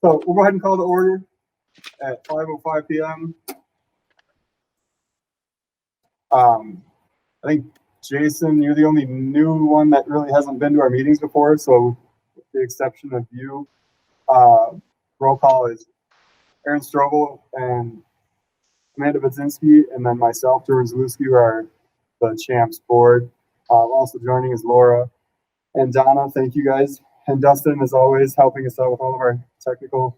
So we'll go ahead and call the order at 5:05 p.m. I think, Jason, you're the only new one that really hasn't been to our meetings before, so with the exception of you, roll call is Aaron Strobel and Amanda Budzinski, and then myself, Jordan Zalewski, who are the CHAMPS board. Also joining is Laura and Donna. Thank you guys. And Dustin, as always, helping us out with all of our technical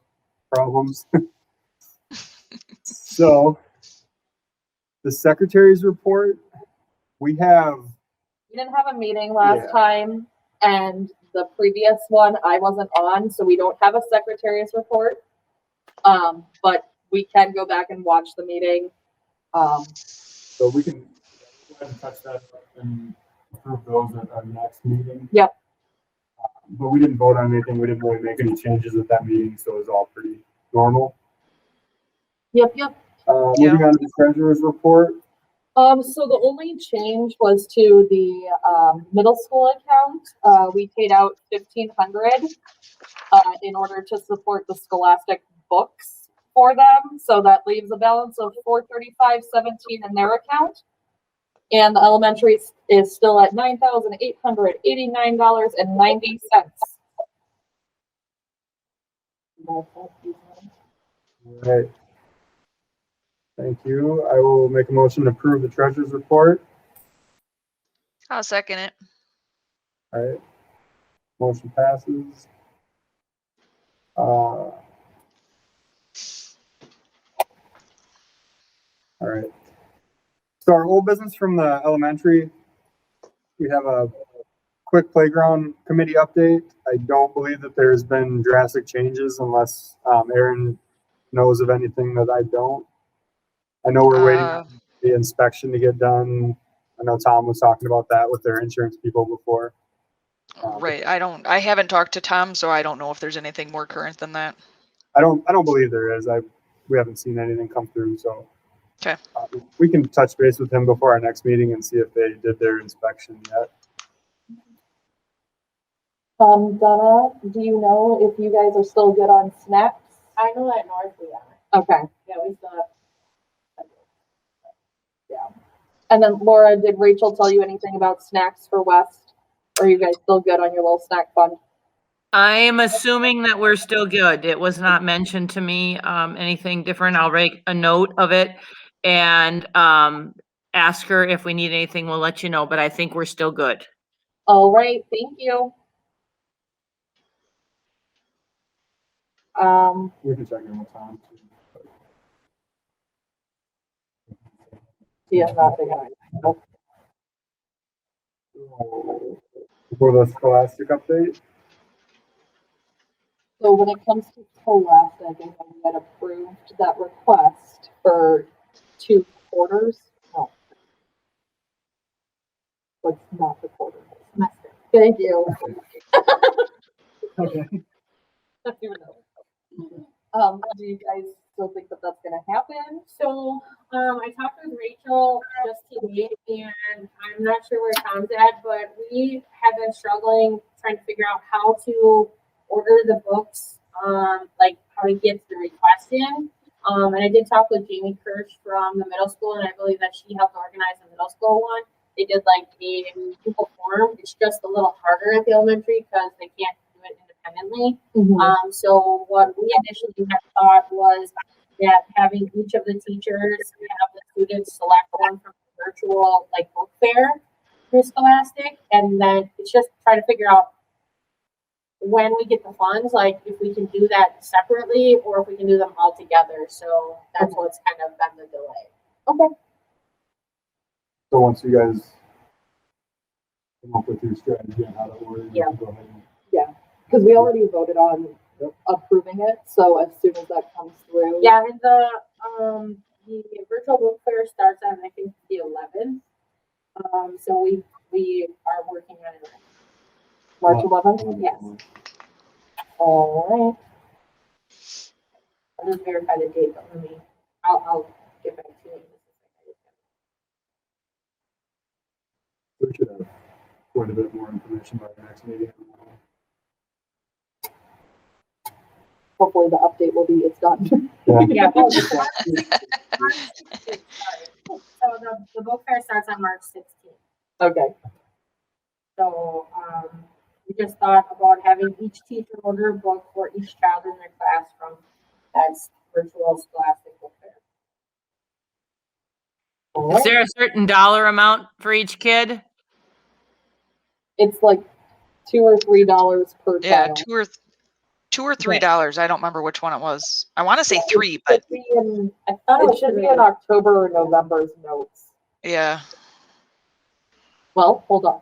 problems. So, the secretary's report, we didn't have a meeting last time, and the previous one I wasn't on, so we don't have a secretary's report. But we can go back and watch the meeting. So we can go ahead and touch that up and approve those at our next meeting. Yep. But we didn't vote on anything. We didn't really make any changes at that meeting, so it was all pretty normal. Yep. Moving on to the treasurer's report. So the only change was to the middle school account. We paid out $1,500 in order to support the scholastic books for them. So that leaves a balance of $435.17 in their account. And the elementary is still at $9,889.90. Right. Thank you. I will make a motion to approve the treasurer's report. I'll second it. All right. Motion passes. All right. So our old business from the elementary, we have a quick playground committee update. I don't believe that there's been drastic changes unless Aaron knows of anything that I don't. I know we're waiting on the inspection to get done. I know Tom was talking about that with their insurance people before. Right. I haven't talked to Tom, so I don't know if there's anything more current than that. I don't believe there is. We haven't seen anything come through, so. Okay. We can touch base with him before our next meeting and see if they did their inspection yet. Donna, do you know if you guys are still good on snacks? I know that North we are. Okay. Yeah, we still have. Yeah. And then Laura, did Rachel tell you anything about snacks for West? Or are you guys still good on your little snack fund? I am assuming that we're still good. It was not mentioned to me, anything different. I'll make a note of it and ask her if we need anything. We'll let you know, but I think we're still good. All right, thank you. We can check in with Tom. Yeah, nothing. For the scholastic update. So when it comes to Scholastic, I think we had approved that request for 2 quarters. No. What's not the quarter? Semester. Thank you. Okay. I don't even know. Do you guys still think that that's going to happen? So, I talked with Rachel just today, and I'm not sure where Tom's at, but we have been struggling trying to figure out how to order the books, like how to get the request in. And I did talk with Jamie Kirsch from the middle school, and I believe that she helped organize the middle school one. They did like a Google form. It's just a little harder at the elementary because they can't do it independently. Mm-hmm. So what we initially had thought was that having each of the teachers have the students select one from the virtual like book fair for Scholastic, and then it's just try to figure out when we get the funds, like if we can do that separately or if we can do them all together. So that's what's kind of been the delay. Okay. So once you guys come up with your strategy on how to order, you Yeah. can go ahead and. Yeah, because we already voted on approving it. So as soon as that comes through. Yeah, and the virtual book fair starts on I think the 11th. So we are working on it. March 11th? Yes. All right. I'll just verify the date, but I'll get back to you. We should have quite a bit more information by the next meeting. hopefully the update will be, it's done. Yeah, well, March 16th, sorry. So the book fair starts on March 16th. Okay. So, we just thought about having each teacher order a book for each child in their classroom as virtual scholastic book fair. Is there a certain dollar amount for each kid? It's like $2 or $3 per Yeah, child. two or $3. I don't remember which one it was. I want to say three, It but should be in, I thought it should be in October or November's notes. yeah. Well, hold on.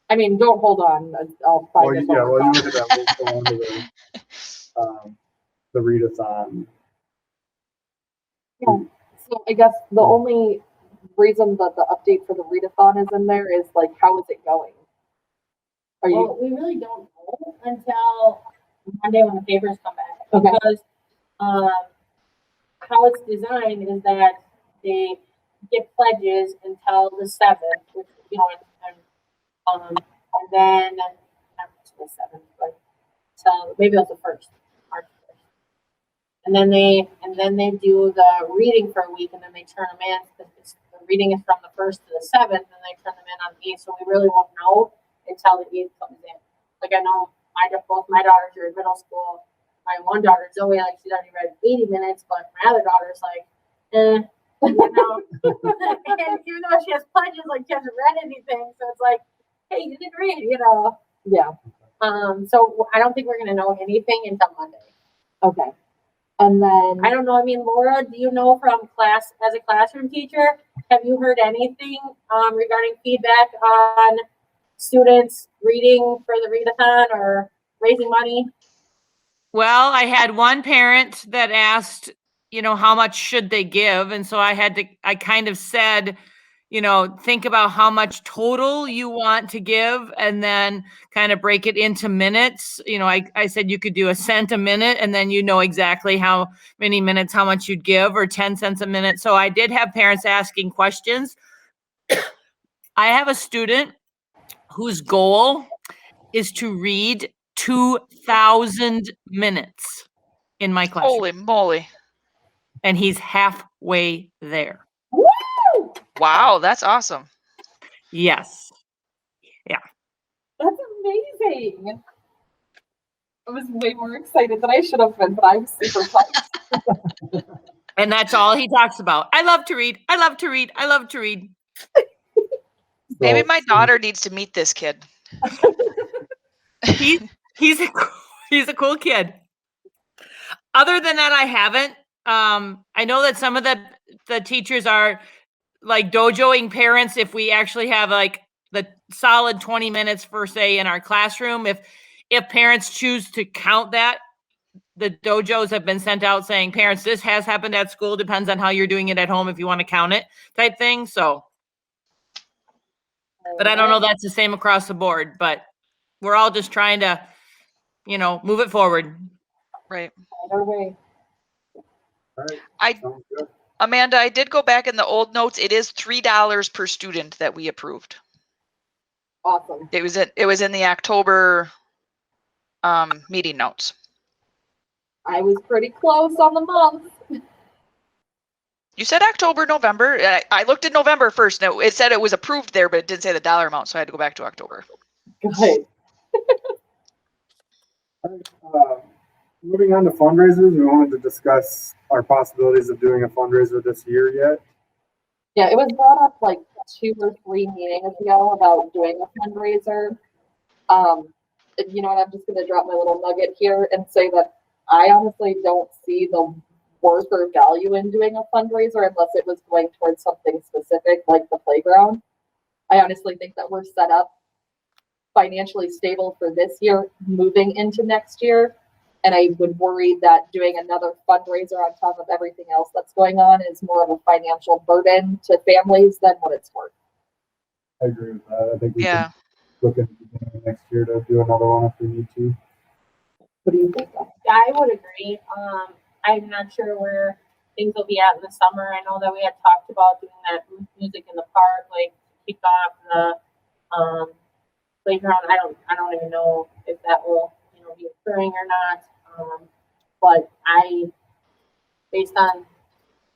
I mean, don't hold on. I'll find Well, it. yeah, while well, we're you look at talking. that, we'll go on to the readathon. Yeah. So I guess the only reason that the update for the readathon is in there is like, how is it going? Are you, Well, we really don't know until Monday when the papers come back. Okay. Because, how it's designed is that they get pledges until the 7th, which, you know, and then, not the 7th, but, so maybe it was the 1st, March 1st. And then they do the reading for a week, and then they turn them in, because the reading is from the 1st to the 7th, and they turn them in on the 8th, so we really won't know until the 8th comes in. Like, I know both my daughters are in middle school. My one daughter, Zoe, like, she's already read 80 minutes, but my other daughter's like, you know. And even though she has pledges, like, she hasn't read anything, so it's like, hey, you didn't read, you know. yeah. So I don't think we're gonna know anything until Monday. Okay. And then I don't know. I mean, Laura, do you know from class as a classroom teacher? Have you heard anything regarding feedback on students reading for the readathon or raising money? Well, I had one parent that asked, how much should they give? And so I kind of said, think about how much total you want to give and then kind of break it into minutes. I said you could do a cent a minute and then exactly how many minutes, how much you'd give, or 10 cents a minute. So I did have parents asking questions. I have a student whose goal is to read 2,000 minutes in my classroom. Holy moly. And he's halfway there. woo! Wow, that's awesome. Yes. That's amazing. I was way more excited than I should have been, but I'm super pumped. And that's all he talks about. I love to read. I love to read. I love to read. Maybe my daughter needs to meet this kid. He's a cool kid. Other than that, I haven't. I know that some of the teachers are like dojoing parents if we actually have like the solid 20 minutes for say in our classroom. If parents choose to count that, the dojos have been sent out saying, parents, this has happened at school. Depends on how you're doing it at home if you want to count it type thing. So, but I don't know that's the same across the board, but we're all just trying to, move it forward. Right. Either way. All right, sounds good. Amanda, I did go back in the old notes. It is $3 per student that we approved. Awesome. It was in the October meeting notes. I was pretty close on the month. You said October, November. I looked at November first. No, it said it was approved there, but it didn't say the dollar amount, so I had to go back to October. Good. Moving on to fundraisers, we wanted to discuss our possibilities of doing a fundraiser this year yet. Yeah, it was brought up like 2 or 3 meetings ago about doing a fundraiser. And you know what? I'm just going to drop my little nugget here and say that I honestly don't see the worth or value in doing a fundraiser unless it was going towards something specific like the playground. I honestly think that we're set up financially stable for this year, moving into next year. And I would worry that doing another fundraiser on top of everything else that's going on is more of a financial burden to families than what it's worth. I agree with that. I think we Yeah. can look at the beginning of next year to do another one if we need to. What do you think? Yeah, I would agree. I'm not sure where things will be at in the summer. I know that we had talked about doing that music in the park, like kick off the playground. I don't even know if that will be occurring or not. but based on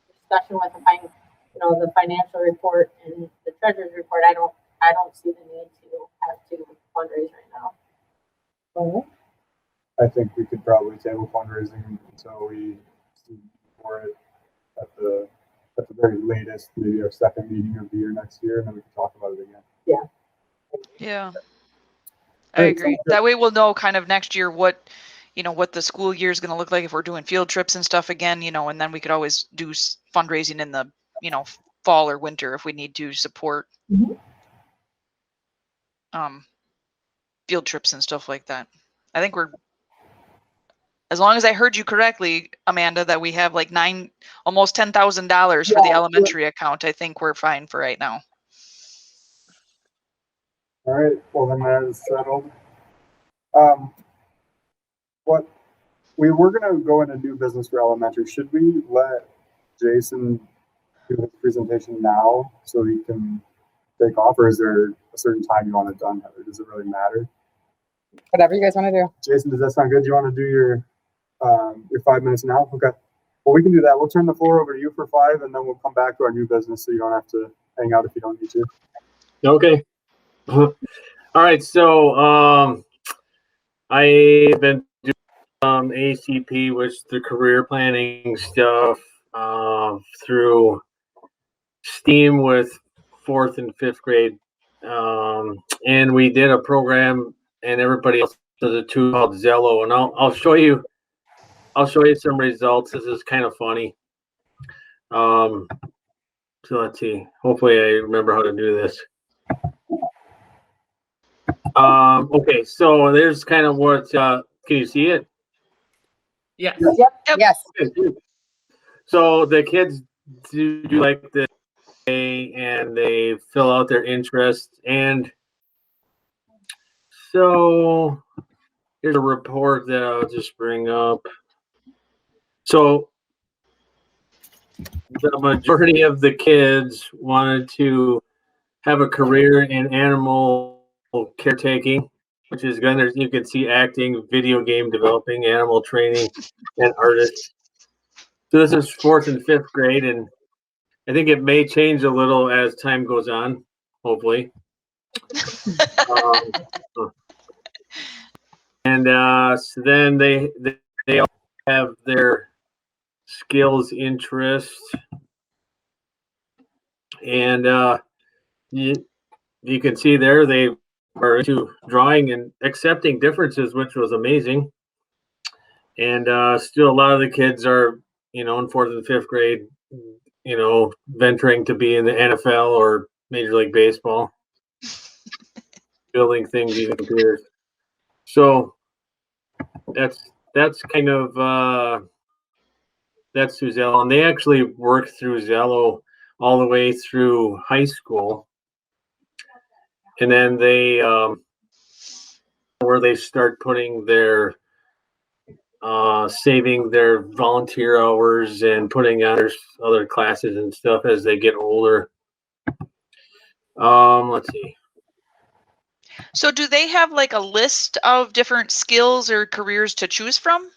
discussion with the financial report and the treasurer's report, I don't see the need to have to fundraise right now. I think we could probably table fundraising until we see for it at the very latest, maybe our second meeting of the year next year, and then we can talk about it again. Yeah. I Alright, agree. sounds good. That way we'll know kind of next year what the school year is going to look like if we're doing field trips and stuff again, and then we could always do fundraising in the, fall or winter if we need to support Mhm. field trips and stuff like that. I think as long as I heard you correctly, Amanda, that we have like almost $10,000 for the Yeah. elementary account, I think we're fine for right now. All right, well then that is settled. What we were gonna go into new business for elementary. Should we let Jason do his presentation now so he can take off, or is there a certain time you want it done, Heather? Does it really matter? Whatever you guys want to do. Jason, does that sound good? Do you want to do your 5 minutes now? Okay. Well, we can do that. We'll turn the floor over to you for 5, and then we'll come back to our new business, so you don't have to hang out if you don't need to. Okay. All right. So I've been doing ACP, which the career planning stuff through STEAM with 4th and 5th grade, and we did a program, and everybody else does it too, called Zello, and I'll show you some results. This is kind of funny. So let's see. Hopefully, I remember how to do this. Okay, so there's kind of what, can you see it? Yes. Yes. So the kids do like this, and they fill out their interests. And so here's a report that I'll just bring up. So the majority of the kids wanted to have a career in animal caretaking, which is good. You can see acting, video game developing, animal training, and artists. So this is 4th and 5th grade, and I think it may change a little as time goes on, hopefully. So then they all have their skills interests, and you can see there they are into drawing and accepting differences, which was amazing. And still a lot of the kids are, in 4th and 5th grade, venturing to be in the NFL or Major League Baseball, building things using computers. So that's kind of that's through Zello, and they actually work through Zello all the way through high school, and then they where they start putting their saving their volunteer hours and putting other classes and stuff as they get older. Let's see. So do they have like a list of different skills or careers to choose from?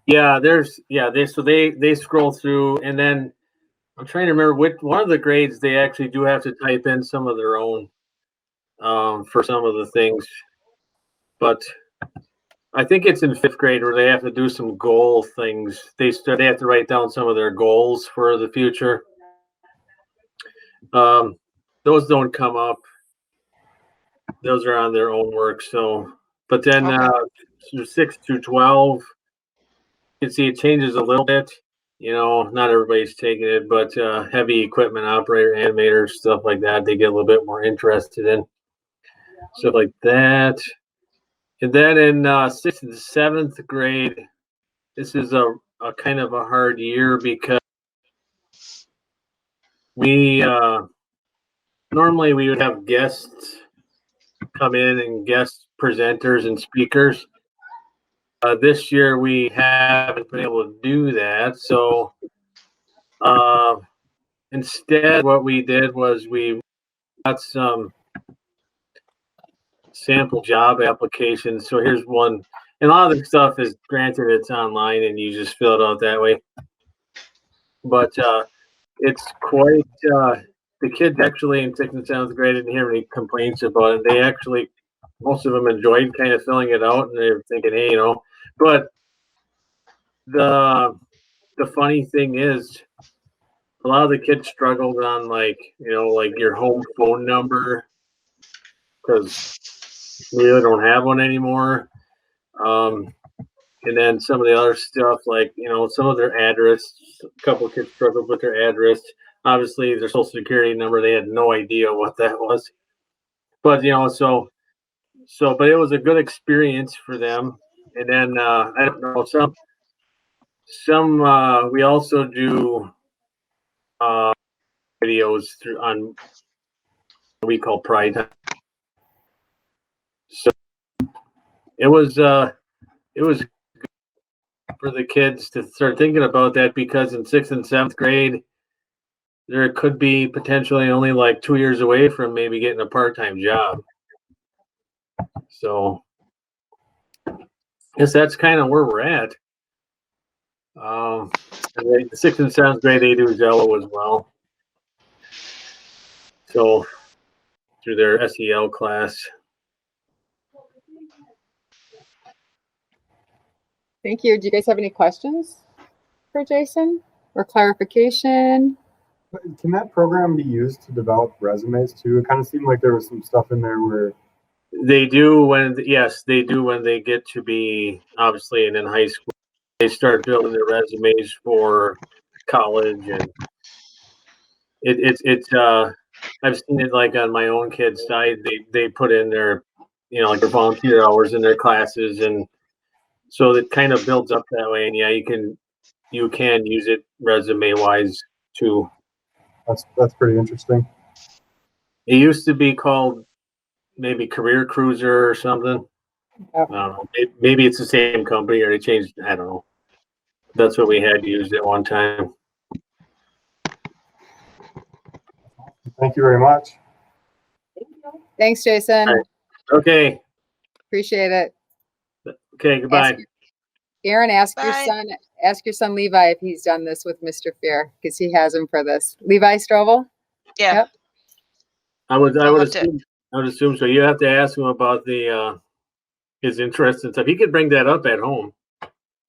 Yeah, they scroll through, and then I'm trying to remember which one of the grades they actually do have to type in some of their own for some of the things, but I think it's in 5th grade where they have to do some goal things. They have to write down some of their goals for the future. Those don't come up. Those are on their own work. So, but then Okay. 6 through 12, you can see it changes a little bit. Not everybody's taking it, but heavy equipment operator, animators, stuff like that, they get a little bit more interested in stuff like that. And then in 6th and 7th grade, this is a kind of a hard year because we normally we would have guests come in and guest presenters and speakers. This year we haven't been able to do that, so instead what we did was we got some sample job applications. So here's one. And a lot of the stuff is, granted, it's online and you just fill it out that way. But it's quite, the kids actually in 6th and 7th grade didn't hear any complaints about it. They actually, most of them enjoyed kind of filling it out, and they were thinking, hey, but the funny thing is, a lot of the kids struggled on like your home phone number, because we really don't have one anymore. And then some of the other stuff, like, some of their address, a couple of kids struggled with their address. Obviously, their social security number, they had no idea what that was. But, but it was a good experience for them. And then, I don't know, we also do videos on what we call Pride Time. So it was for the kids to start thinking about that, because in 6th and 7th grade, there could be potentially only like 2 years away from maybe getting a part-time job. So I guess that's kind of where we're at. And the 6th and 7th grade, they do Zello as well. So through their SEL class. Thank you. Do you guys have any questions for Jason or clarification? Can that program be used to develop resumes too? It kind of seemed like there was some stuff in there where They do when they get to be, obviously, and in high school, they start building their resumes for college, and I've seen it like on my own kids' side. They put in their, like their volunteer hours in their classes, and so it kind of builds up that way. And yeah, you can use it resume wise too. that's pretty interesting. It used to be called maybe Career Cruiser or something. Oh. I don't know. Maybe it's the same company, or they changed. I don't know. That's what we had used at one time. Thank you very much. Thanks, Jason. All right. Okay. Appreciate it. Okay. Goodbye. Aaron, ask Bye. your son Levi if he's done this with Mr. Fear, because he has him for this. Levi Strovel? Yeah. Yep. I would love to. assume so. You have to ask him about his interest and stuff. He could bring that up at home.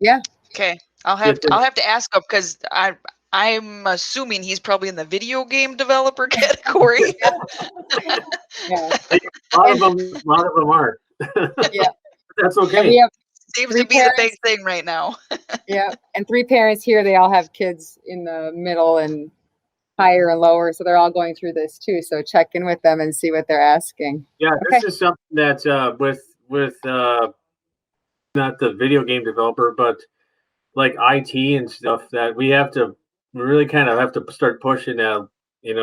Yeah. Okay. I'll have to ask him, because I'm assuming he's probably in the video game developer category. Yeah. A lot of them are. Yeah. That's And okay. we have Seems Three to be the parents. big thing right now. Yeah, and 3 parents here, they all have kids in the middle and higher and lower, so they're all going through this too. So check in with them and see what they're asking. Yeah, Okay. this is something that's with not the video game developer, but like IT and stuff, that we really kind of have to start pushing out, and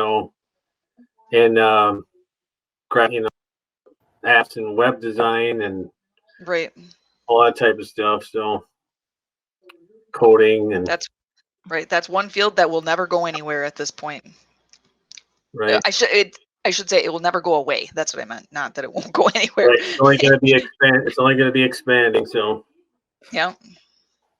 apps and web design and Right. all that type of stuff. So coding and That's right. That's one field that will never go anywhere at this point. right. I should say it will never go away. That's what I meant. Not that it won't go anywhere. Right. It's only going to be expanding. So Yeah.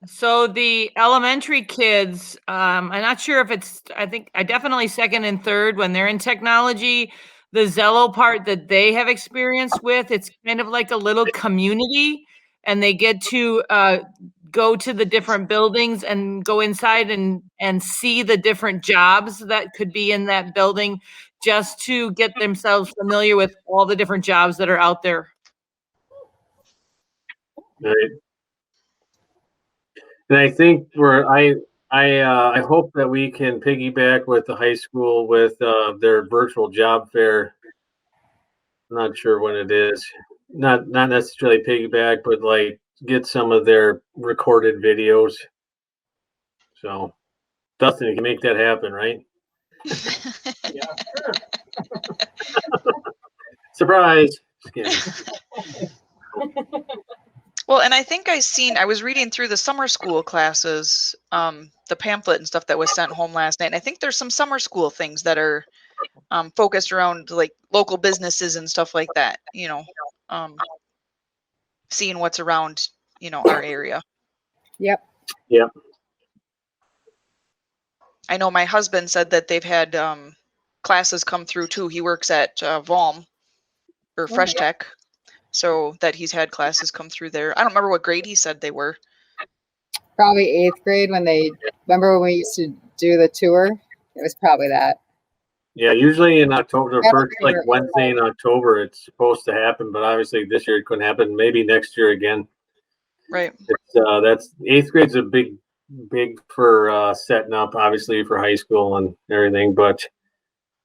So the elementary kids, I'm not sure if I definitely second and third when they're in technology. The Zello part that they have experience with, it's kind of like a little community, and they get to go to the different buildings and go inside and see the different jobs that could be in that building, just to get themselves familiar with all the different jobs that are out there. right. And I think I hope that we can piggyback with the high school with their virtual job fair. I'm not sure when it is. Not necessarily piggyback, but like get some of their recorded videos. So Dustin, you can make that happen, right? Yeah, sure. Surprise! Just kidding. Well, and I think I was reading through the summer school classes, the pamphlet and stuff that was sent home last night. And I think there's some summer school things that are focused around like local businesses and stuff like that, seeing what's around our area. Yep. I know my husband said that they've had classes come through too. He works at Valm or Fresh Tech, so that he's had classes come through there. I don't remember what grade he said they were. Probably 8th grade remember when we used to do the tour? It was probably that. Yeah, usually in October, the Yeah, first like sure. Wednesday in October, it's supposed to happen, but obviously this year it couldn't happen. Maybe next year again. Right. It's that's 8th grade's a big for setting up, obviously for high school and everything, but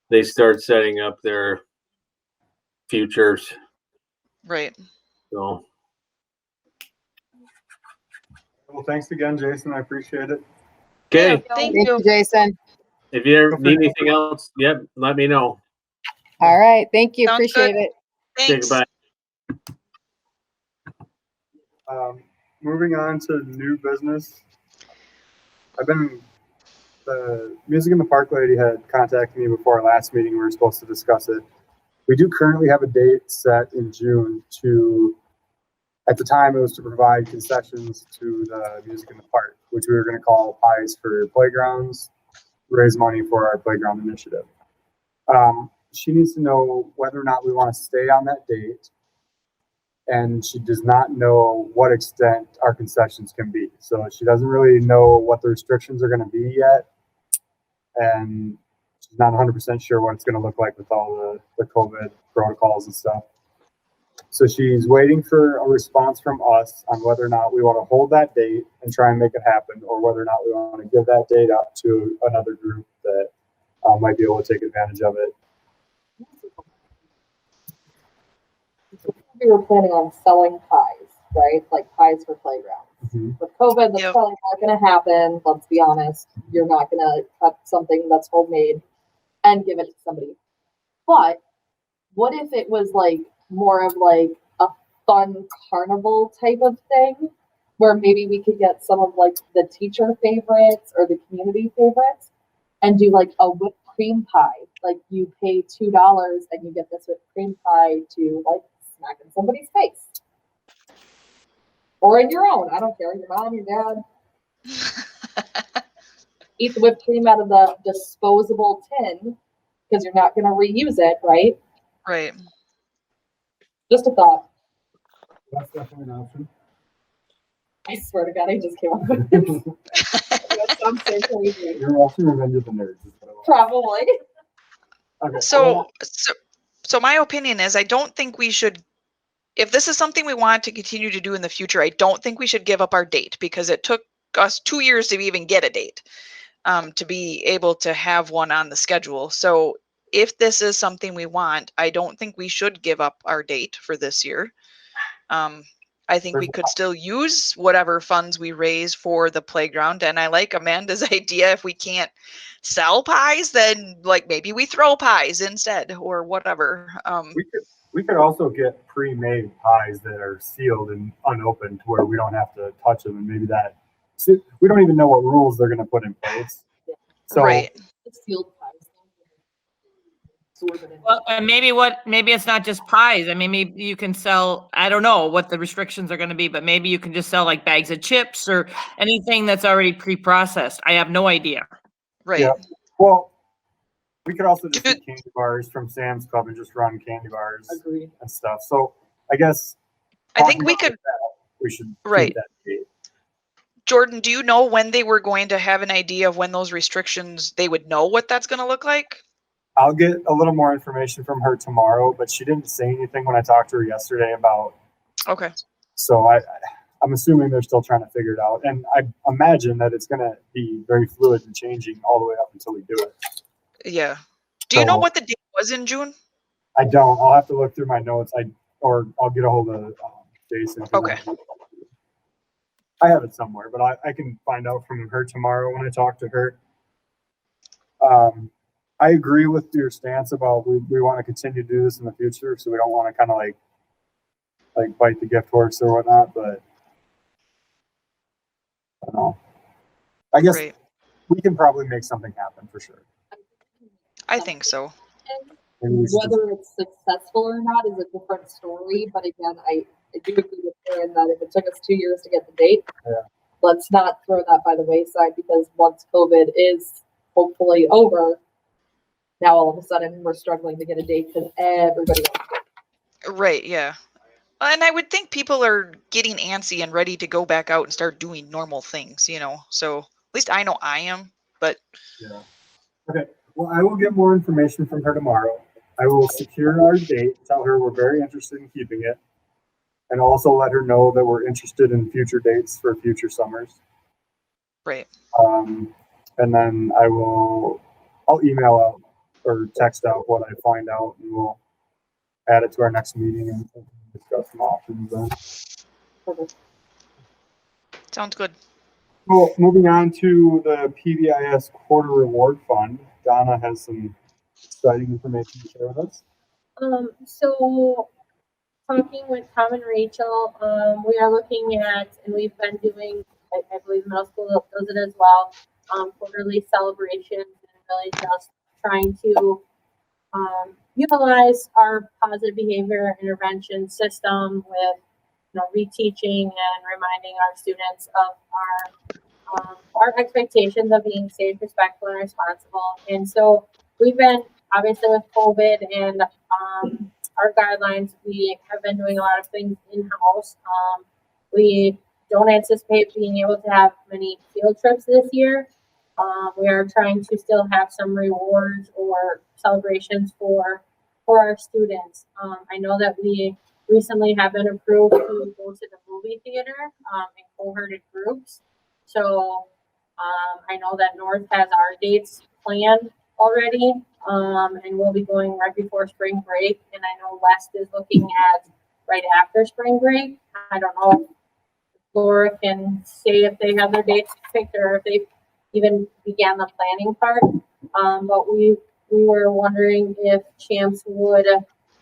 they start setting up their futures. Right. So Well, thanks again, Jason. I appreciate it. okay, Thank Thank you. you, Jason. if you ever need anything else, yep, let me know. All right. Thank you. Sounds Appreciate good. it. Okay, Thanks. goodbye. Moving on to new business. The Music in the Park lady had contacted me before our last meeting. We were supposed to discuss it. We do currently have a date set in June at the time it was to provide concessions to the Music in the Park, which we were going to call Pbis for playgrounds, raise money for our playground initiative. She needs to know whether or not we want to stay on that date, and she does not know what extent our concessions can be. So she doesn't really know what the restrictions are going to be yet, and she's not 100% sure what it's going to look like with all the COVID protocols and stuff. So she's waiting for a response from us on whether or not we want to hold that date and try and make it happen, or whether or not we want to give that date up to another group that might be able to take advantage of it. We were planning on selling pies, right? Like pies for playgrounds. With COVID, that's Yep. probably not going to happen. Let's be honest. You're not going to cut something that's homemade and give it to somebody. But what if it was like more of like a fun carnival type of thing, where maybe we could get some of like the teacher favorites or the community favorites and do like a whipped cream pie. Like you pay $2 and you get this whipped cream pie to like smack in somebody's face. Or in your own. I don't care. Your mom, your dad. Eat the whipped cream out of the disposable tin because you're not going to reuse it, right? Right. Just a thought. That's definitely an option. I swear to God, I just came up with this. That sounds so crazy. You're watching Revenge of the Nerds. Is what I want. Probably. Okay. So my opinion is I don't think we should, if this is something we want to continue to do in the future, I don't think we should give up our date, because it took us 2 years to even get a date, to be able to have one on the schedule. So if this is something we want, I don't think we should give up our date for this year. I think we could still use whatever funds we raise for the playground. And I like Amanda's idea. If we can't sell pies, then like maybe we throw pies instead or whatever. We could also get pre-made pies that are sealed and unopened to where we don't have to touch them, and maybe we don't even know what rules they're going to put in place. So Right. Sealed pies. Well, and maybe it's not just pies. I mean, maybe you can sell, I don't know what the restrictions are going to be, but maybe you can just sell like bags of chips or anything that's already pre-processed. I have no idea. Right. Yeah. Well, we could also just get candy bars from Sam's Club and just run candy bars Agreed. and stuff. So I guess I think we could, we should keep right. that date. Jordan, do you know when they were going to have an idea of when those restrictions, they would know what that's going to look like? I'll get a little more information from her tomorrow, but she didn't say anything when I talked to her yesterday about. Okay. So I'm assuming they're still trying to figure it out, and I imagine that it's going to be very fluid and changing all the way up until we do it. Yeah. Do you know So- what the date was in June? I don't. I'll have to look through my notes. Or I'll get a hold of Jason. Okay. I have it somewhere, but I can find out from her tomorrow when I talk to her. I agree with your stance about we want to continue to do this in the future, so we don't want to kind of like bite the gift horse or whatnot. But I don't know. I guess Right. we can probably make something happen for sure. I think so. Maybe we should just- Whether it's successful or not is a different story. But again, I do agree with Aaron that if it took us 2 years to get the date, Yeah. let's not throw that by the wayside, because once COVID is hopefully over, now all of a sudden we're struggling to get a date because everybody else. Right, yeah. And I would think people are getting antsy and ready to go back out and start doing normal things, you know. So at least I know I am, but Yeah. Okay. Well, I will get more information from her tomorrow. I will secure our date, tell her we're very interested in keeping it, and also let her know that we're interested in future dates for future summers. right. And then I'll email out or text out what I find out, and we'll add it to our next meeting and discuss some options then. Sounds good. Well, moving on to the PBIS Quarter Reward Fund. Donna has some exciting information to share with us. So talking with Tom and Rachel, we are looking at, and we've been doing, I believe middle school does it as well, quarterly celebrations, and really just trying to utilize our positive behavior intervention system with, reteaching and reminding our students of our expectations of being safe, respectful, and responsible. And so we've been, obviously with COVID and our guidelines, we have been doing a lot of things in-house. We don't anticipate being able to have many field trips this year. We are trying to still have some rewards or celebrations for our students. I know that we recently have been approved to go to the movie theater in cohorted groups. So I know that North has our dates planned already, and we'll be going right before spring break. And I know West is looking at right after spring break. I don't know if Laura can say if they have their dates picked or if they even began the planning part. But we were wondering if CHAMPS would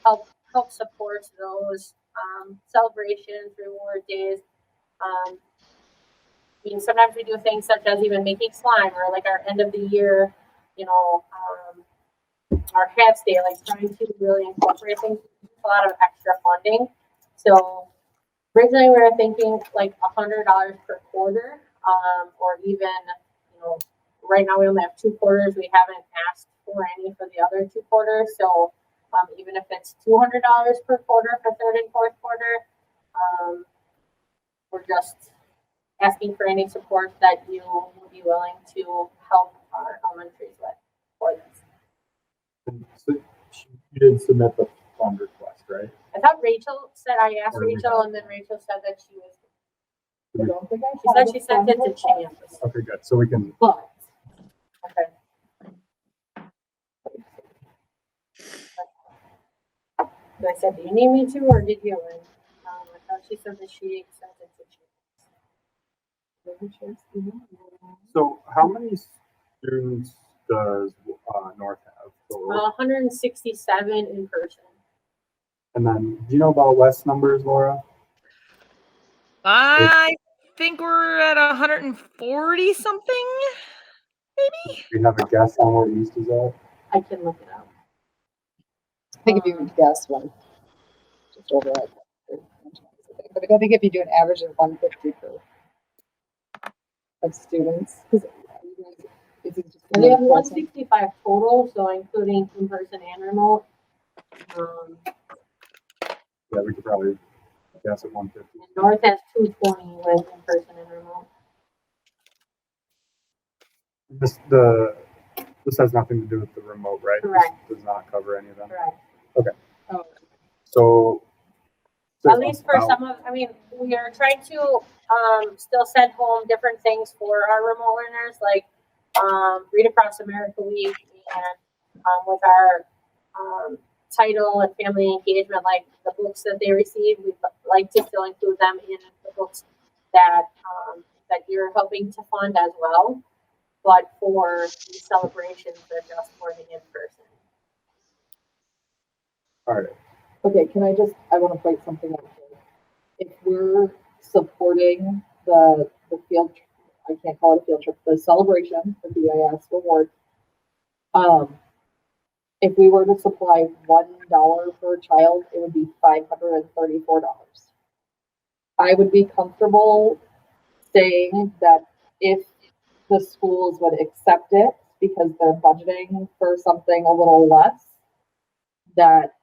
help support those celebrations, reward days. I mean, sometimes we do things such as even making slime or like our end of the year, our hats day, like trying to really incorporate things. A lot of extra funding. So originally we were thinking like $100 per quarter, or even, right now we only have 2 quarters. We haven't asked for any for the other 2 quarters. So even if it's $200 per quarter for 3rd and 4th quarter, we're just asking for any support that you would be willing to help our elementaries with for this. And so you did submit the fund request, right? I thought Rachel said, I asked Or Rachel, and then Rachel said that she was, We- she said she sent it to CHAMPS. Okay, good. So we can, But, okay. So I said, do you need me to, or did you? And I thought she said that she sent it to CHAMPS. so how many students does North have? total? 167 in person. And then, do you know about West numbers, Laura? I think we're at 140 something, maybe. Do you have a guess on where East is at? I can look it up. I think if you would guess one, just over at, but I think if you do an average of 150 per of students, because And they have 165 total, so including in person and remote. Yeah, we could probably guess at 150. And North has 220 with in person and remote. This has nothing to do with the remote, right? Correct. This does not cover any of them. Correct. Oh, So. At least for some of, we are trying to still send home different things for our remote learners, like Read Across America Week, and with our title and family engagement, like the books that they receive, we'd like to still include them in the books that that you're helping to fund as well. But for the celebrations, they're just for the in-person. All right. okay, I want to point something out here. If we're supporting the field, I can't call it a field trip, the celebration, the BIS reward, if we were to supply $1 per child, it would be $534. I would be comfortable saying that if the schools would accept it because they're budgeting for something a little less, that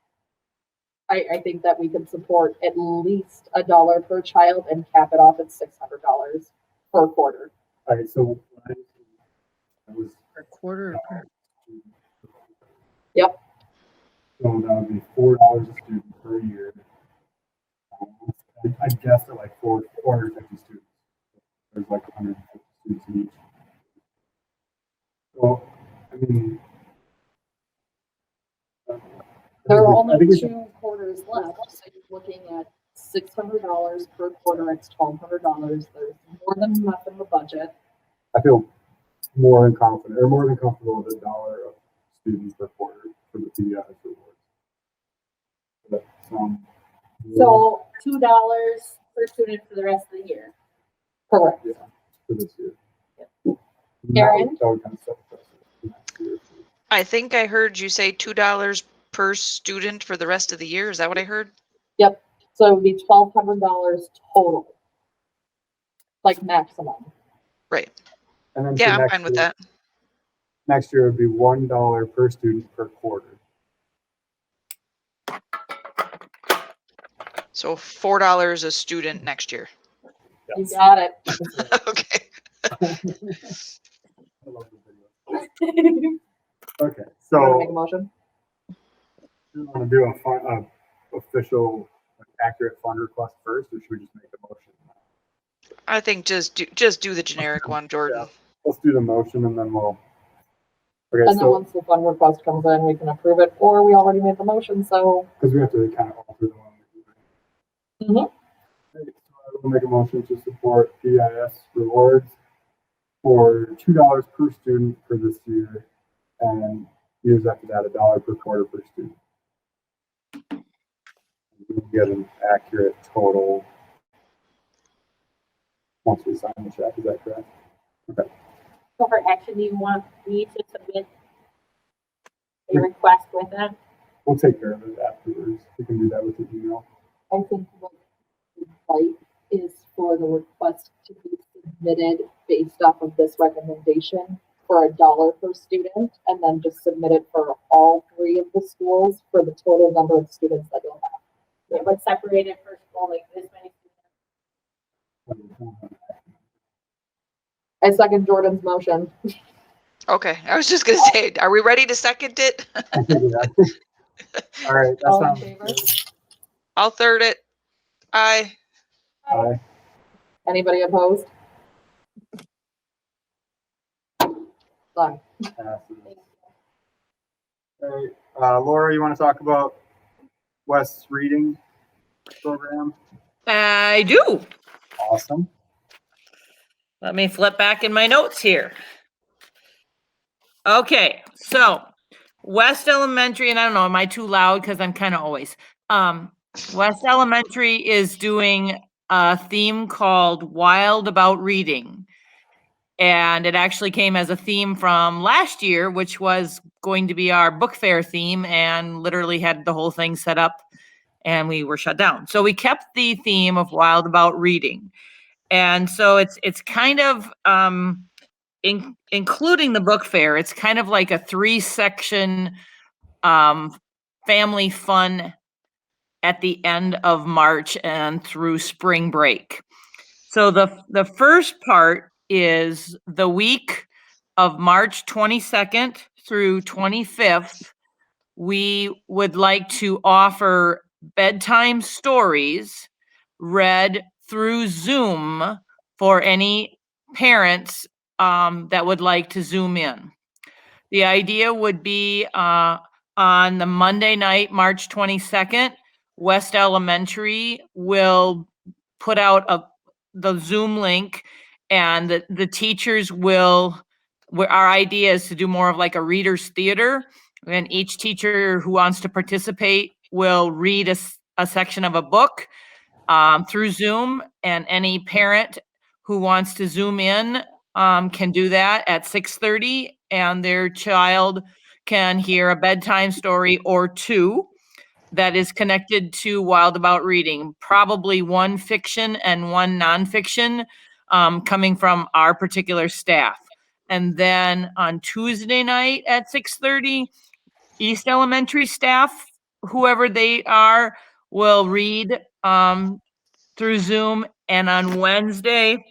I think that we could support at least $1 per child and cap it off at $600 per quarter. All right, so I was, Per quarter. Yep. so that would be $4 a student per year. I guessed at like 450 students. There's like 150 students in each. So, I mean, There are I only think we should- 2 quarters left, so you're looking at $600 per quarter. It's $1,200. There's more than enough in the budget. I feel more than confident or more than comfortable with $1 of students per quarter for the Pbis rewards. That sounds So $2 per student for the rest of the year. Correct. yeah, for this year. Aaron? That would kind of set the precedent for next year. I think I heard you say $2 per student for the rest of the year. Is that what I heard? Yep. So it would be $1,200 total, like maximum. Right. And then for Yeah, I'm next fine with year- that. Next year would be $1 per student per quarter. So $4 a student next year. You got it. Okay. I love the video. Okay, You want to make a so motion? do you want to do a official, like, accurate fund request first, or should we just make a motion? I think just do the generic one, Jordan. Let's do the motion and then we'll. Okay, And then so once the fund request comes in, we can approve it, or we already made the motion, so. because we have to kind of alter the one. Mhm. Okay, so I will make a motion to support Pbis rewards for $2 per student for this year, and use after that $1 per quarter per student. We'll get an accurate total once we sign the check. Is that correct? So for action, do you want me to submit a request with that? We'll take care of it afterwards. We can do that with the email. I think what we'd like is for the request to be submitted based off of this recommendation for $1 per student, and then just submit it for all 3 of the schools for the total number of students that you'll have. Yeah, but separate it for school, like this many students. I second Jordan's motion. Okay. I was just gonna say, are we ready to second it? All right, that All in sounds favor? good. I'll third it. Aye. Aye. Anybody opposed? Done. Passes. All right, Laura, you want to talk about West's reading program? I do. Awesome. Let me flip back in my notes here. Okay, so West Elementary, and I don't know, am I too loud? Because I'm kind of always. West Elementary is doing a theme called Wild About Reading. And it actually came as a theme from last year, which was going to be our book fair theme, and literally had the whole thing set up and we were shut down. So we kept the theme of Wild About Reading. And so it's kind of including the book fair, it's kind of like a 3-section family fun at the end of March and through spring break. So the first part is the week of March 22nd through 25th. We would like to offer bedtime stories read through Zoom for any parents that would like to Zoom in. The idea would be on the Monday night, March 22nd, West Elementary will put out the Zoom link, and the teachers will, our idea is to do more of like a reader's theater, and each teacher who wants to participate will read a section of a book through Zoom, and any parent who wants to Zoom in can do that at 6:30, and their child can hear a bedtime story or 2. that is connected to Wild About Reading, probably one fiction and one nonfiction, coming from our particular staff. And then on Tuesday night at 6:30, East Elementary staff, whoever they are, will read through Zoom. And on Wednesday,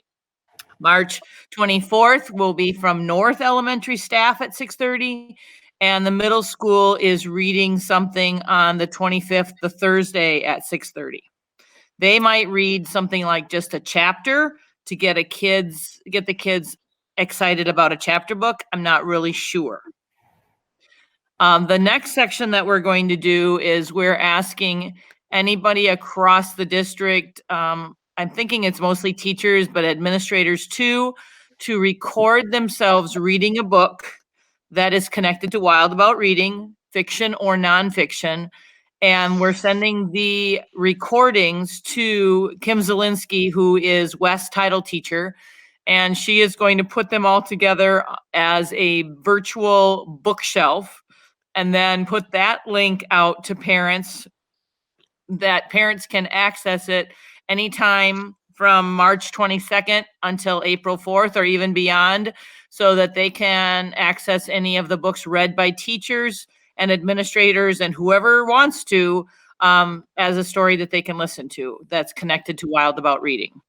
March 24th, will be from North Elementary staff at 6:30. And the middle school is reading something on the 25th, the Thursday at 6:30. They might read something like just a chapter to get the kids excited about a chapter book. I'm not really sure. The next section that we're going to do is we're asking anybody across the district, I'm thinking it's mostly teachers, but administrators too, to record themselves reading a book that is connected to Wild About Reading, fiction or nonfiction. And we're sending the recordings to Kim Zielinski, who is West title teacher. And she is going to put them all together as a virtual bookshelf and then put that link out to parents, that parents can access it anytime from March 22nd until April 4th or even beyond, so that they can access any of the books read by teachers and administrators and whoever wants to, as a story that they can listen to that's connected to Wild About Reading.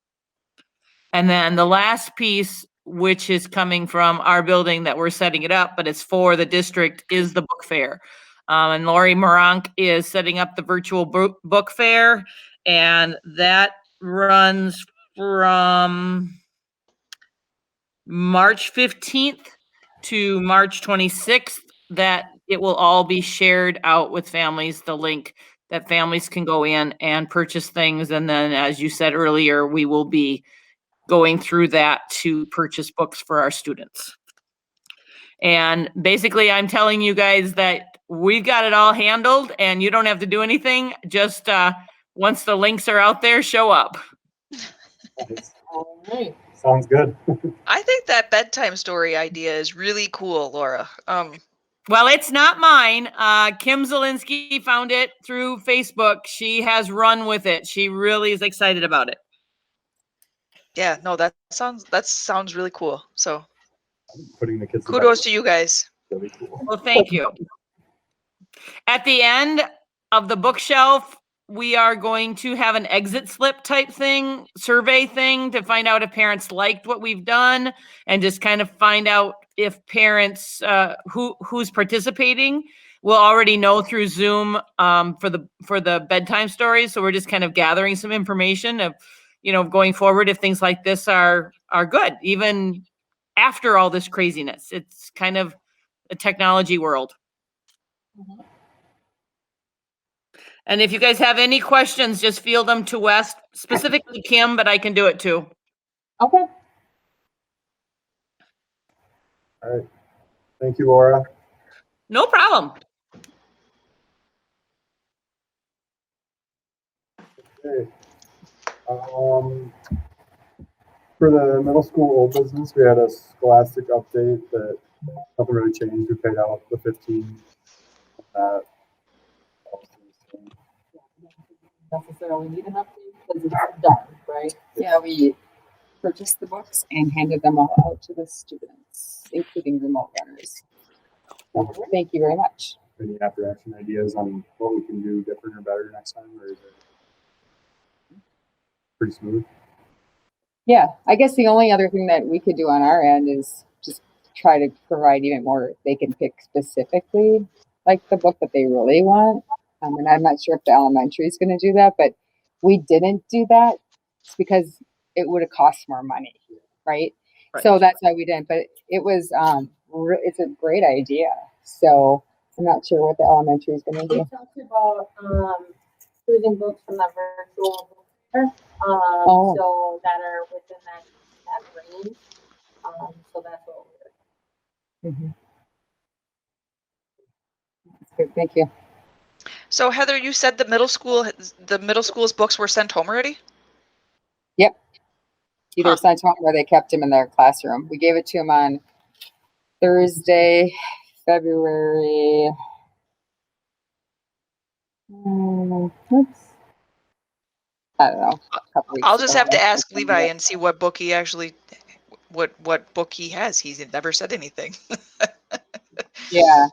And then the last piece, which is coming from our building that we're setting it up, but it's for the district, is the book fair. And Lori Morank is setting up the virtual book fair, and that runs from March 15th to March 26th, that it will all be shared out with families, the link that families can go in and purchase things. And then, as you said earlier, we will be going through that to purchase books for our students. And basically, I'm telling you guys that we've got it all handled and you don't have to do anything. Just once the links are out there, show up. All right. Sounds good. I think that bedtime story idea is really cool, Laura. Well, it's not mine. Kim Zielinski found it through Facebook. She has run with it. She really is excited about it. Yeah, no, that sounds really cool. So Putting the kids to kudos bed to you guys. is really cool. Well, thank you. At the end of the bookshelf, we are going to have an exit slip type thing, survey thing, to find out if parents liked what we've done and just kind of find out if parents who's participating. We'll already know through Zoom for the bedtime stories. So we're just kind of gathering some information of, going forward, if things like this are good, even after all this craziness. It's kind of a technology world. Mhm. And if you guys have any questions, just field them to West, specifically Kim, but I can do it too. Okay. All right. Thank you, Laura. No problem. Okay. For the middle school old business, we had a scholastic update that nothing really changed. We paid out the 15. Necessarily need an update because it's done, right? Yeah, we purchased the books and handed them all out to the students, including remote learners. So, thank you very much. Any after action ideas on what we can do different or better next time, or is it pretty smooth? Yeah, I guess the only other thing that we could do on our end is just try to provide even more. They can pick specifically like the book that they really want. And I'm not sure if the elementary is going to do that, but we didn't do that. It's because it would have cost more money, right? So that's why we didn't. But it was, it's a great idea. So I'm not sure what the elementary is going to We do. talked about choosing books from the virtual book fair, Oh. so that are within that range. So that's what we're. Mhm. That's good. Thank you. So Heather, you said the middle school's books were sent home already? Yep. Either Huh. sent home or they kept him in their classroom. We gave it to him on Thursday, February Oops. I don't know. A couple weeks I'll just ago. have to ask Levi and see what book he actually, what book he has. He's never said anything. Yeah.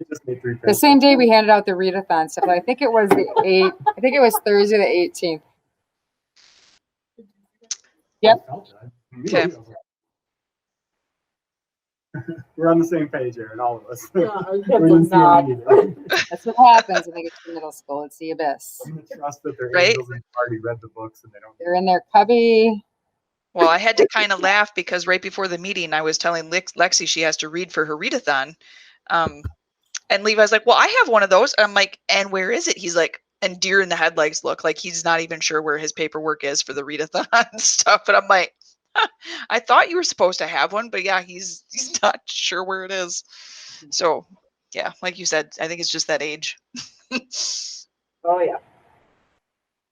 You just need 3 The pages. same day we handed out the readathon stuff. I think it was I think it was Thursday the 18th. Yep. Okay. We're on the same page here, and all of us. Yeah, We didn't see not. it either. That's what happens when they get to middle school. It's the abyss. I'm gonna trust that they're Right? angels and already read the books and they don't. They're in their cubby. Well, I had to kind of laugh because right before the meeting, I was telling Lexi she has to read for her readathon. And Levi's like, well, I have one of those. I'm like, and where is it? He's like, and deer in the headlights look like he's not even sure where his paperwork is for the readathon stuff. But I'm like, huh, I thought you were supposed to have one, but yeah, he's not sure where it is. So yeah, like you said, I think it's just that age. Oh, yeah.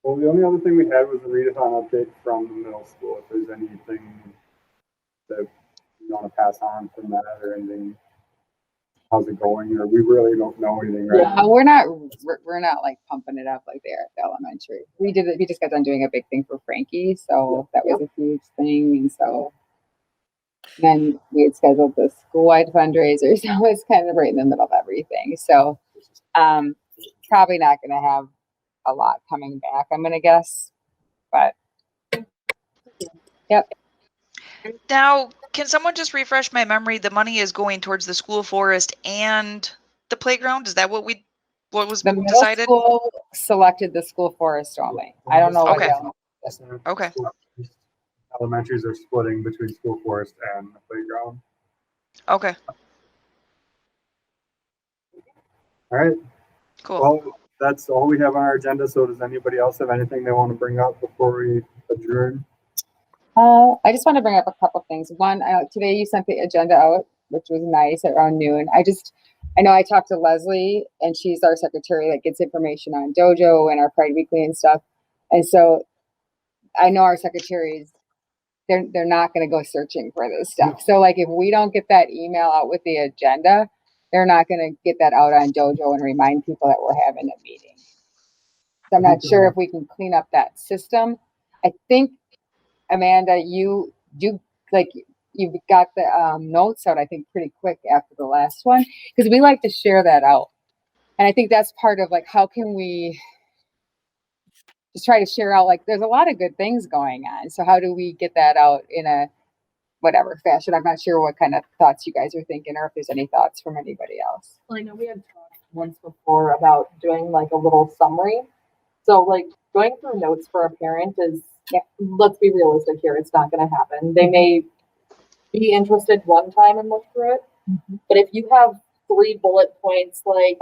Well, the only other thing we had was a readathon update from the middle school. If there's anything that you want to pass on from that or anything, how's it going? Or we really don't know anything right Yeah. now. We're not like pumping it up like they are at the elementary. We just got done doing a big thing for Frankie, so that was a huge thing. And so then we had scheduled the school-wide fundraiser, so it's kind of right in the middle of everything. So probably not gonna have a lot coming back, I'm gonna guess. But yep. Now, can someone just refresh my memory? The money is going towards the school forest and the playground. Is that what was The middle decided? school selected the school forest only. I don't know Okay. what Okay. Elementaries are splitting between school forest and the playground. Okay. All right. Cool. Well, that's all we have on our agenda. So does anybody else have anything they want to bring up before we adjourn? I just want to bring up a couple things. One, today you sent the agenda out, which was nice at around noon. I know I talked to Leslie, and she's our secretary that gets information on Dojo and our Pride Weekly and stuff. And so I know our secretaries, they're not going to go searching for this stuff. So like if we don't get that email out with the agenda, they're not going to get that out on Dojo and remind people that we're having a meeting. So I'm not sure if we can clean up that system. I think Amanda, you got the notes out, I think, pretty quick after the last one, because we like to share that out. And I think that's part of like, how can we just try to share out, like, there's a lot of good things going on. So how do we get that out in a whatever fashion? I'm not sure what kind of thoughts you guys are thinking, or if there's any thoughts from anybody else. Well, I know we had talked once before about doing like a little summary. So like going through notes for a parent is, let's be realistic here, it's not going to happen. They may be interested one time and look through it, but if you have 3 bullet points like,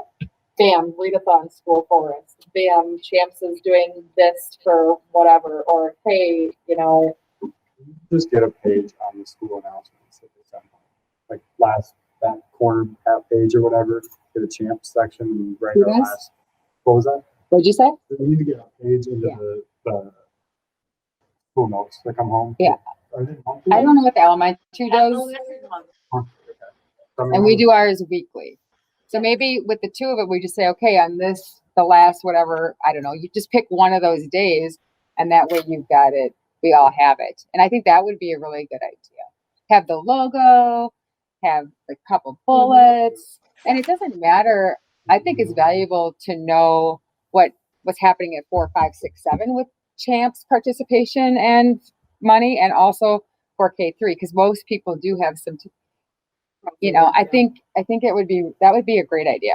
bam, readathon school forest, bam, Champs is doing this for whatever, or hey, Just get a page on the school announcements that they send out. Like that corner half page or whatever, get a Champs section and write Who our does? last. What was that? What'd you say? We need to get a page into Yeah. the school notes that come home. Yeah. Are they monthly? I don't know what the elementary does, and we do ours weekly. So maybe with the 2 of it, we just say, okay, on this, the last, whatever, I don't know, you just pick one of those days, and that way you've got it. We all have it. And I think that would be a really good idea. Have the logo, have a couple bullets, and it doesn't matter. I think it's valuable to know what's happening at 4, 5, 6, 7 with Champs participation and money, and also for K3, because most people do have some, I think that would be a great idea.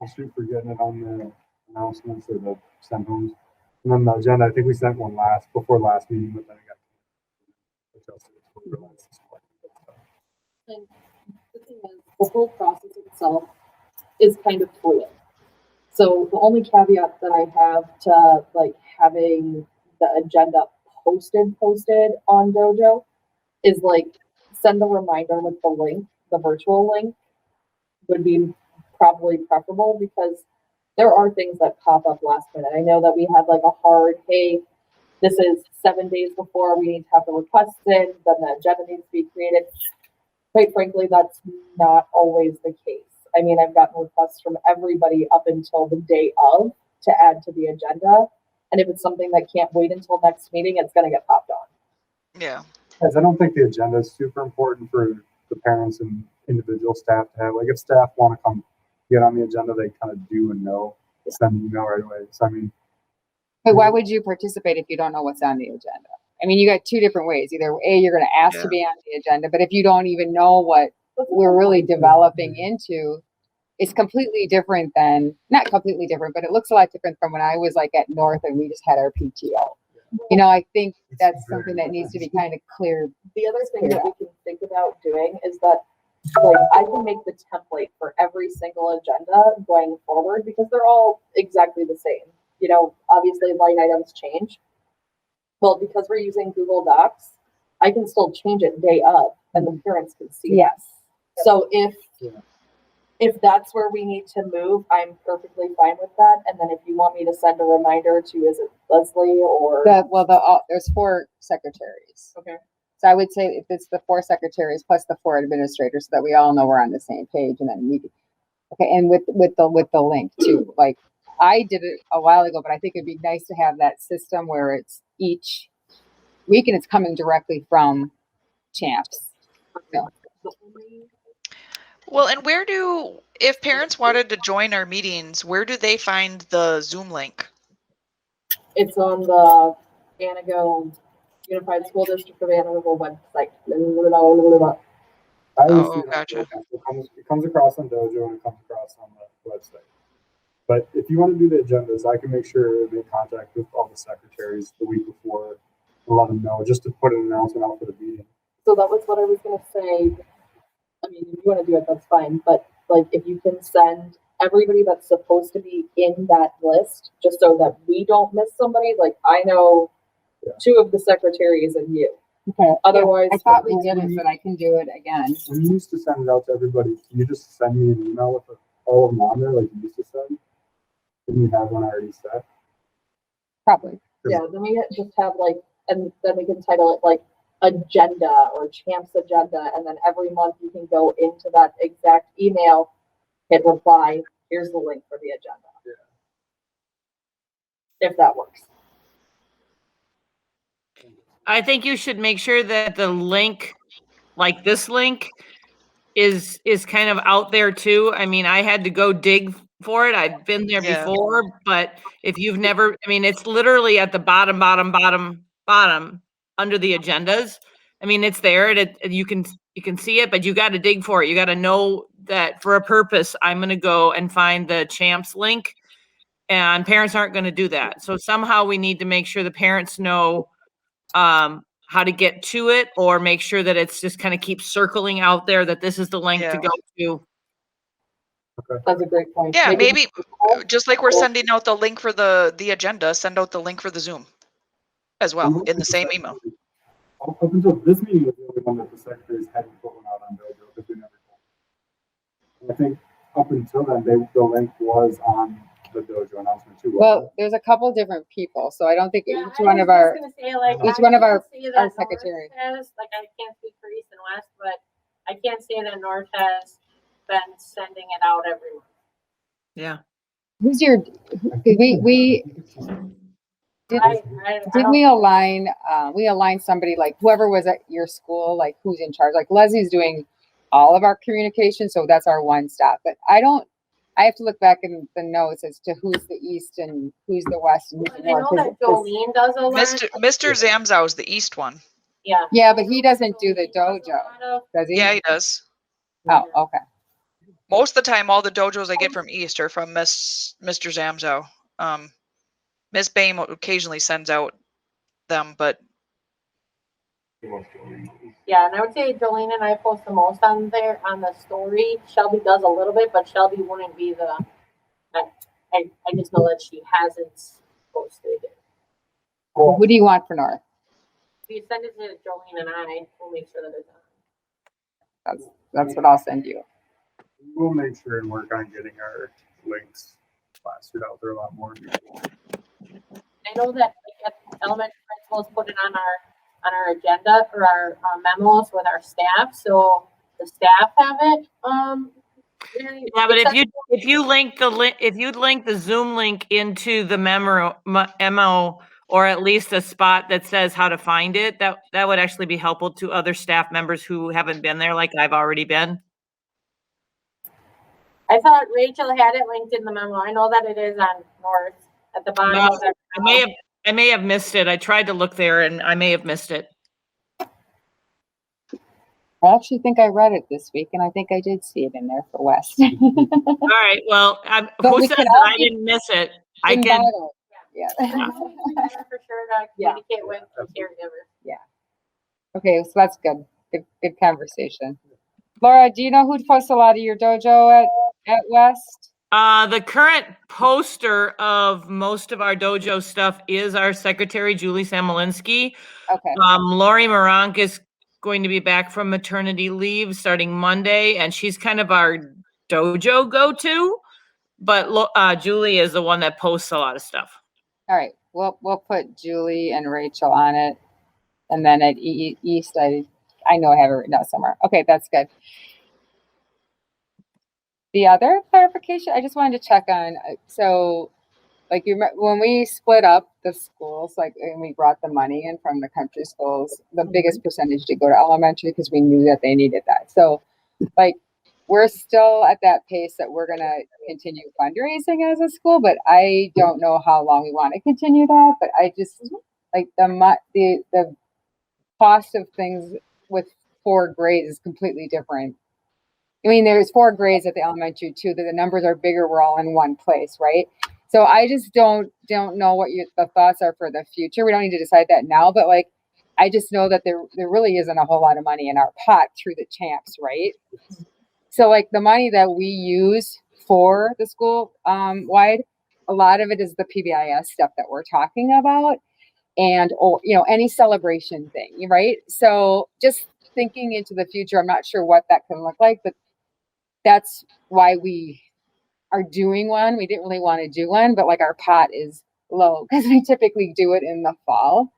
I'll shoot for getting it on the announcements or the send homes. And then the agenda, I think we sent one before last meeting, but then it got adjusted. And the thing is, the whole process itself is kind of fluid. So the only caveat that I have to like having the agenda posted on Dojo is like send a reminder with the link, the virtual link would be probably preferable, because there are things that pop up last minute. I know that we had like a hard, hey, this is 7 days before, we need to have the requests in, then the agenda needs to be created. Quite frankly, that's not always the case. I mean, I've gotten requests from everybody up until the day of to add to the agenda. And if it's something that can't wait until next meeting, it's gonna get popped on. Yeah. Guys, I don't think the agenda is super important for the parents and individual staff to have. Like, if staff want to come get on the agenda, they kind of do and know, send an email right away. So, I mean, But why would you participate if you don't know what's on the agenda? I mean, you got two different ways. Either A, you're going to ask to Yeah. be on the agenda, but if you don't even know what we're really developing into, it's completely different than, not completely different, but it looks a lot different from when I was like at North and we just had our PTO. You know, I think that's something that needs to be kind of clear. The other thing that we can think about doing is that, like, I can make the template for every single agenda going forward because they're all exactly the same. You know, obviously line items change. Well, because we're using Google Docs, I can still change it day of and the parents can see it. Yes. So Yeah. if that's where we need to move, I'm perfectly fine with that. And then if you want me to send a reminder to, is it Leslie or? There's 4 secretaries. Okay. So I would say if it's the 4 secretaries plus the 4 administrators, so that we all know we're on the same page, and then we, okay, and with the link too. Like, I did it a while ago, but I think it'd be nice to have that system where it's each week and it's coming directly from CHAMPS. So, Well, and if parents wanted to join our meetings, where do they find the Zoom link? It's on the Anago Unified School District of Anago website. I always see Oh, it on gotcha. Dojo. It comes across on Dojo and it comes across on the website. But if you want to do the agendas, I can make sure to make contact with all the secretaries the week before and let them know, just to put an announcement out for the meeting. So that was what I was gonna say. I mean, if you wanna do it, that's fine, but like, if you can send everybody that's supposed to be in that list, just so that we don't miss somebody, like, I know Yeah. 2 of the secretaries and you. okay. Otherwise, I thought we did it, but I can do it again. When you used to send it out to everybody, can you just send me an email with all of them on there like you used to send? Didn't you have one already set? Probably. yeah, then we just have like, and then we can title it like agenda or CHAMPS agenda, and then every month you can go into that exact email, hit reply, here's the link for the agenda. Yeah. If that works. I think you should make sure that the link, like this link, is kind of out there too. I mean, I had to go dig for it. I've been there Yeah. before, but if you've never, I mean, it's literally at the bottom under the agendas. I mean, it's there and you can see it, but you got to dig for it. You got to know that for a purpose, I'm going to go and find the CHAMPS link, and parents aren't going to do that. So somehow we need to make sure the parents know how to get to it, or make sure that it's just kind of keeps circling out there that this is the link to Yeah. go to. That's a great point. Yeah, maybe just like we're sending out the link for the agenda, send out the link for the Zoom as well in the same email. Up until this meeting was the only one that the secretaries hadn't put one out on Dojo because we never told them. I think up until then, the link was on the Dojo announcement too. Well, there's a couple different people, so I don't think Yeah, each one of our, each one of our secretaries. Like, I can't speak for East and West, but I can't say that North has been sending it out every month. Yeah. Who's your, did we align, we aligned somebody, like whoever was at your school, like who's in charge, like Leslie's doing all of our communication, so that's our one stop, but I have to look back in the notes as to who's the east and who's the west and who's the I know north. that Jolene does a lot. Mr. Zamzow is the east one. Yeah. Yeah, but he doesn't do the dojo, does he? Yeah, he does. Oh, okay. Most of the time, all the dojos I get from east are from Mr. Zamzow. Miss Bain occasionally sends out them, but Yeah, and I would say Jolene and I post the most on there on the story. Shelby does a little bit, but Shelby wouldn't be the. I just know that she hasn't posted. Who do you want for North? If you send it to Jolene and I, we'll make sure that it's on. That's what I'll send you. We'll make sure and work on getting our links plastered out there a lot more. I know that like, elementary principals put it on our agenda for our memos with our staff, so the staff have it Yeah, but if you link the Zoom link into the memo, or at least a spot that says how to find it, that would actually be helpful to other staff members who haven't been there, like I've already been. I thought Rachel had it linked in the memo. I know that it is on North at the bottom. No, of the I may have missed it. I tried to look there and I may have missed it. I actually think I read it this week, and I think I did see it in there for West. All right. Well, But who we says can that all I be didn't miss it? I can. Embodied. Yeah. For sure to Yeah. communicate with the caregivers. Okay, so that's good. Good conversation. Laura, do you know who posts a lot of your dojo at West? The current poster of most of our dojo stuff is our secretary, Julie Samolinsky. Okay. Lori Morank is going to be back from maternity leave starting Monday, and she's kind of our dojo go-to. But Julie is the one that posts a lot of stuff. All right. We'll put Julie and Rachel on it, and then at East, I know I have it written out somewhere. Okay, that's good. The other clarification I just wanted to check on. So, like when we split up the schools, like and we brought the money in from the country schools, the biggest percentage did go to elementary because we knew that they needed that. So, like we're still at that pace that we're gonna continue fundraising as a school, but I don't know how long we want to continue that. But I just like the cost of things with 4 grades is completely different. I mean, there's 4 grades at the elementary too. The numbers are bigger. We're all in one place, right? So I just don't know what the thoughts are for the future. We don't need to decide that now, but like, I just know that there really isn't a whole lot of money in our pot through the CHAMPS, right? So like the money that we use for the school wide, a lot of it is the Pbis stuff that we're talking about, and or any celebration thing, right? So just thinking into the future, I'm not sure what that can look like, but that's why we are doing one. We didn't really want to do one, but like our pot is low because we typically do it in the fall.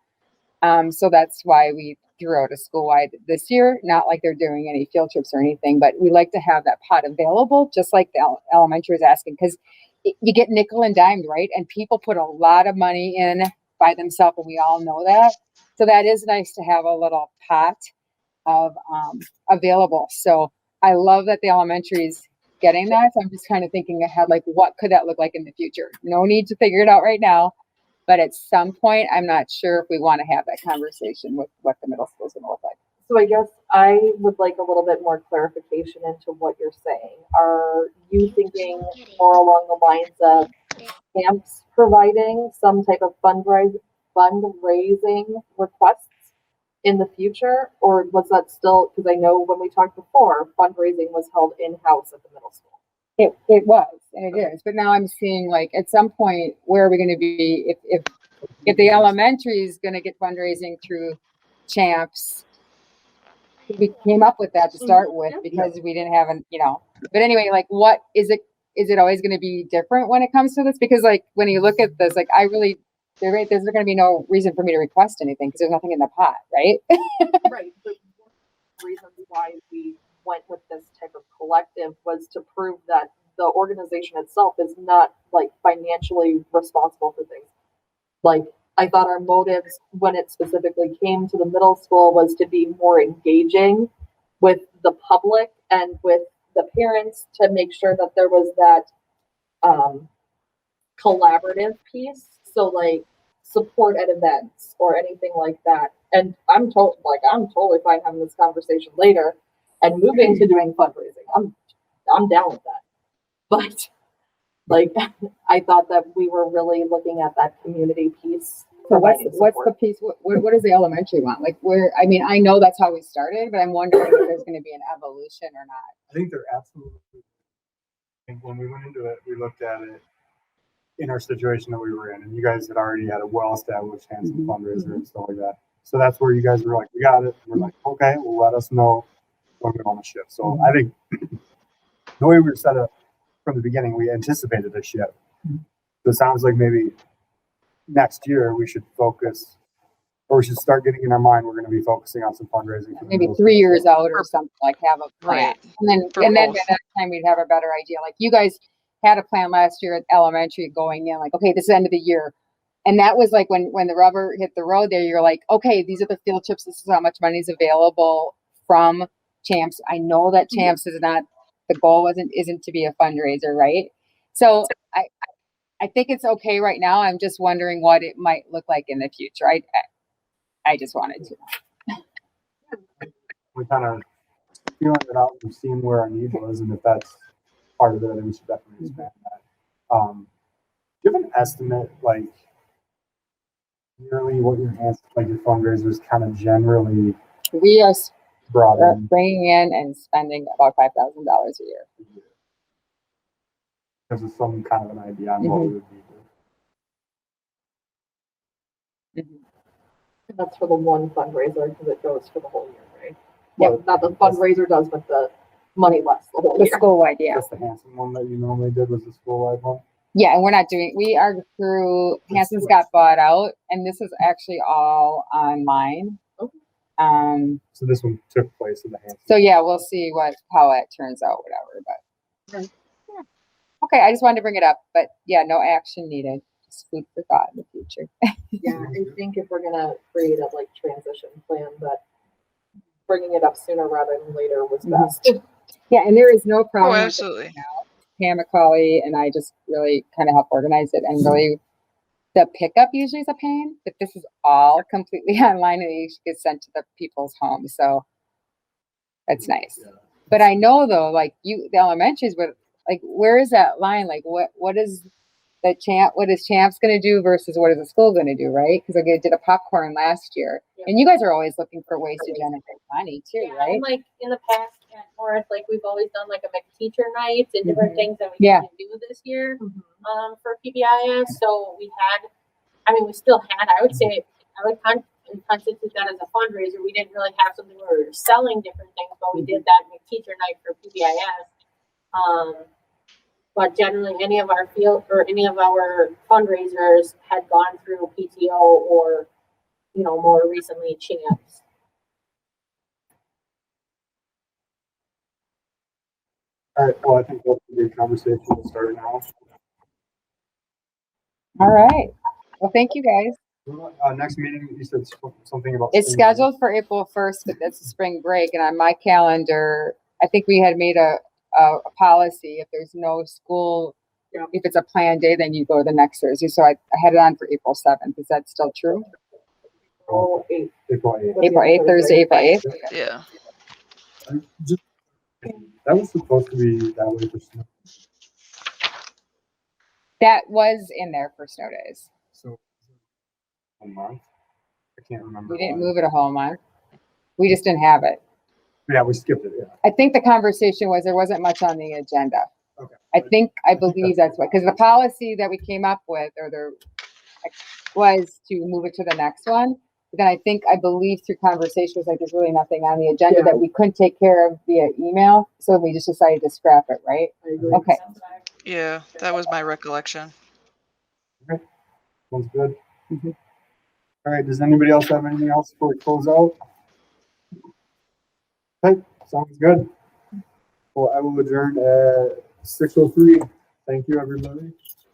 So that's why we threw out a school-wide this year. Not like they're doing any field trips or anything, but we like to have that pot available, just like the elementary is asking, because you get nickel and dimed, right? And people put a lot of money in by themselves, and we all know that. So that is nice to have a little pot of available. So I love that the elementary is getting that. So I'm just kind of thinking ahead, like what could that look like in the future? No need to figure it out right now, but at some point, I'm not sure if we want to have that conversation with what the middle school is going to look like. So I guess I would like a little bit more clarification into what you're saying. Are you thinking more along the lines of CHAMPS providing some type of fundraising requests in the future? Or was that still, because I know when we talked before, fundraising was held in-house at the middle school. It was, and it is, but now I'm seeing like at some point, where are we going to be if the elementary is going to get fundraising through CHAMPS? We came up with that to start with because we didn't have but anyway, like what is it always going to be different when it comes to this? Because like when you look at this, like there's going to be no reason for me to request anything because there's nothing in the pot, right? Right. But one of the reasons why we went with this type of collective was to prove that the organization itself is not like financially responsible for things. Like I thought our motives when it specifically came to the middle school was to be more engaging with the public and with the parents to make sure that there was that collaborative piece. So like support at events or anything like that. And I'm totally fine having this conversation later and moving to doing fundraising. I'm down with that. But like I thought that we were really looking at that community piece. So what's the piece? What does the elementary want? Like I mean, I know that's how we started, but I'm wondering if there's going to be an evolution or not. I think they're absolutely. I think when we went into it, we looked at it in our situation that we were in, and you guys had already had a well-established handsome fundraiser and stuff like that. So that's where you guys were like, we got it. We're like, okay, well, let us know when we want to shift. So I think the way we were set up from the beginning, we anticipated a shift. So it sounds like maybe next year we should focus or we should start getting in our mind, we're gonna be focusing on some fundraising. for the Maybe middle 3 school. years out or something, like have a plan. Right. And then, For and then both. by that time we'd have a better idea. Like you guys had a plan last year at elementary going in, like, okay, this is the end of the year. And that was like when the rubber hit the road there, you're like, okay, these are the field trips. This is how much money is available from CHAMPS. I know that CHAMPS is not, the goal isn't to be a fundraiser, right? So I think it's okay right now. I'm just wondering what it might look like in the future. I just wanted to. We kind of feeling it out and seeing where our need was, and if that's part of it, then we should definitely expand that. Do you have an estimate, like yearly, what your like your fundraisers kind of generally We are brought in? bringing in and spending about $5,000 a year. Gives us some kind of an idea on what we would need. And that's for the one fundraiser because it goes for the whole year, right? Yeah. Well, not the fundraiser does, but the money lasts the whole The year. school-wide, yeah. Just the Hanson one that you normally did was the school-wide one. Yeah, and we are through, Hanson's got bought out, and this is actually all online. So this one took place in the Hanson. So yeah, we'll see how it turns out, whatever, but. Yeah. Okay, I just wanted to bring it up, but yeah, no action needed. Just food for thought in the future. Yeah, I think if we're gonna create a like transition plan, that bringing it up sooner rather than later was best. Yeah, and there is no Oh, problem. with it. absolutely. Pam McCauley and I just really kind of help organize it, and really the pickup usually is a pain, but this is all completely online and it gets sent to the people's homes. So that's nice. Yeah. But I know though, like the elementaries, but like, where is that line? Like what is CHAMPS going to do versus what is the school going to do? Right. Cause I did a popcorn last year and you guys are always looking for ways to generate money too, Yeah, right? and like in the past at North, like we've always done like a McTeacher night and different things that we Yeah. didn't do this year for PBIS. So we still had, I would say, I would constitute that as a fundraiser. We didn't really have something where we were selling different things, but we did that McTeacher night for PBIS. But generally, any of our field or any of our fundraisers had gone through PTO or, more recently CHAMPS. All right. Well, I think that's a good conversation to start now. All right. Well, thank you guys. Next meeting, you said something about. It's spring break. scheduled for April 1st, but that's a spring break. And on my calendar, I think we had made a policy. If there's no school, if it's a planned day, then you go to the next Thursday. So I had it on for April 7th. Is that still true? April 8th. April 8th, Thursday, April 8th? Yeah. That was supposed to be that way for snow. That was in there for snow days. So a month. I can't remember. We didn't why. move it a whole month. We just didn't have it. Yeah, we skipped it. Yeah. I think the conversation was there wasn't much on the agenda. Okay. I believe that's what, because the policy that we came up with was to move it to the next one. But then I believe through conversation was like, there's really nothing on the agenda that we couldn't take care of via email. So we just decided to scrap it, right? Okay. Yeah, that was my recollection. Sounds good. All right. Does anybody else have anything else before we close out? Okay. Sounds good. Well, I will adjourn at 6:03. Thank you, everybody.